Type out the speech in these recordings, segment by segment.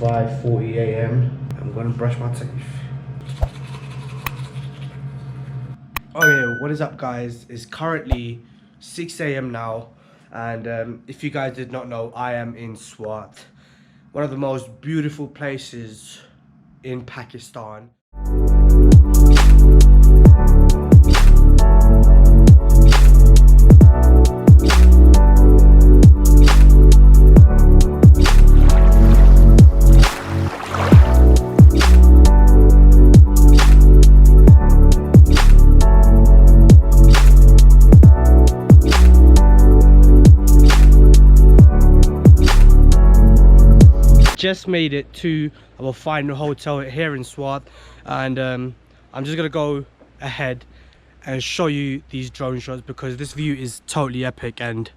5:40 a.m. I'm gonna brush my teeth. Okay, what is up, guys? It's currently 6 a.m. now, and if you guys did not know, I am in SWAT, one of the most beautiful places in Pakistan. Just made it to our final hotel here in SWAT, and I'm just gonna go ahead and show you these drone shots because this view is totally epic and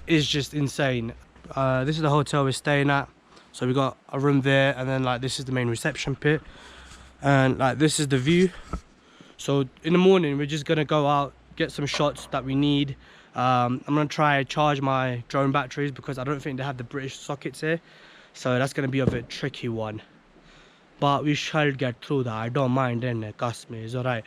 is just insane. This is the hotel we're staying at, so we got a room there, and then like this is the main reception pit, and like this is the view. So in the morning we're just gonna go out, get some shots that we need. I'm gonna try and charge my drone batteries because I don't think they have the British sockets here, so that's gonna be a bit tricky one, but we shall get through that. I don't mind, innit? Cuss me, it's alright.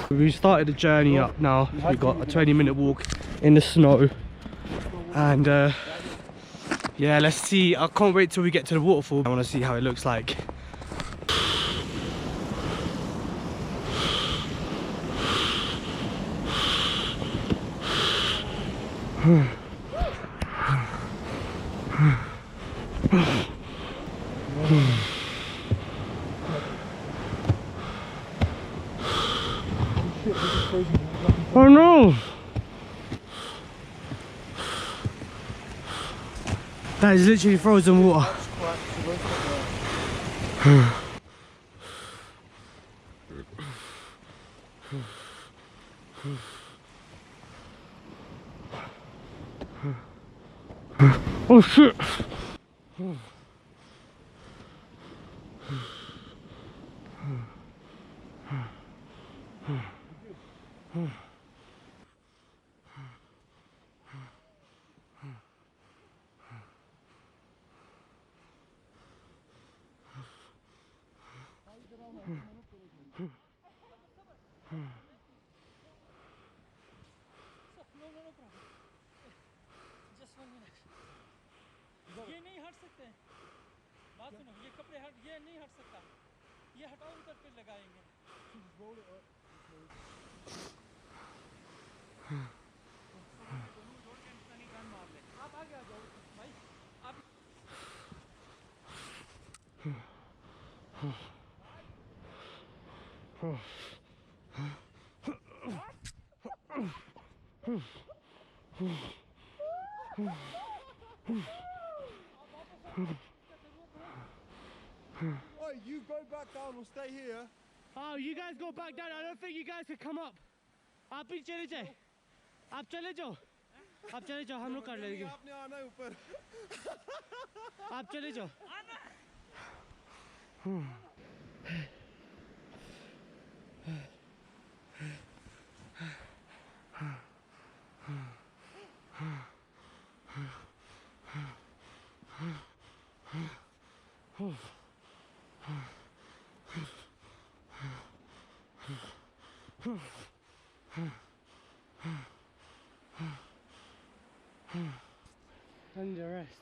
We started the journey up now. We've got a 20-minute walk in the snow, and yeah, let's see. I can't wait till we get to the waterfall. I want to see how it looks like. Oh no! That is literally frozen water. Oh shit! ये नहीं हट सकते, बात सुनो, ये कपड़े हट, ये नहीं हट सकता, ये हटाओ उधर पे लगाएंगे। आप आगे आ जाओ भाई, आप Oh, you go back down, we'll stay here. Oh, you guys go back down. I don't think you guys can come up. आप भी चले जाए, आप चले जाओ, आप चले जाओ, हम लोग कर लेंगे। आपने आना है ऊपर। आप चले जाओ। Under rest.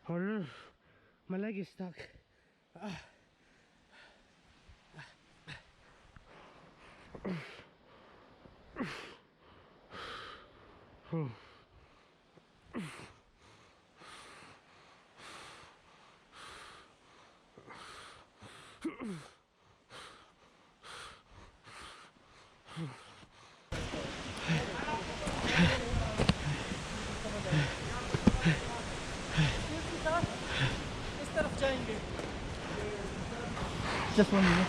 Hold on, my leg is stuck. Just 1 minute.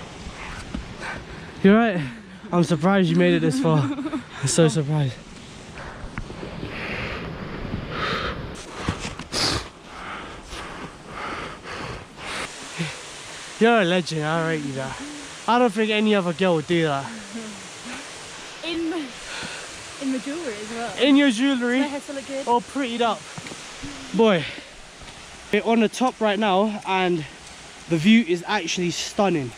You're right. I'm surprised you made it this far. I'm so surprised. You're a legend. I rate you that. I don't think any other girl would do that. In my jewellery as well. In your jewellery, My hair still look good. all prettied up. Boy, we're on the top right now and the view is actually stunning.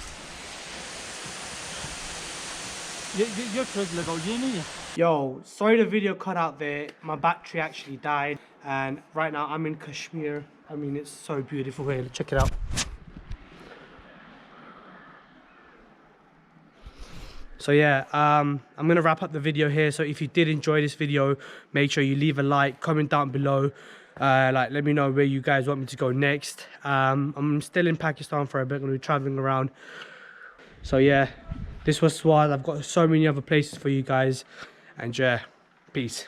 Yo, sorry the video cut out there. My battery actually died and right now I'm in Kashmir. I mean, it's so beautiful here. Check it out. So yeah, I'm gonna wrap up the video here. So if you did enjoy this video, make sure you leave a like, comment down below. Like, let me know where you guys want me to go next. I'm still in Pakistan for a bit. I'm gonna be traveling around. So yeah, this was SWAT. I've got so many other places for you guys, and yeah, peace.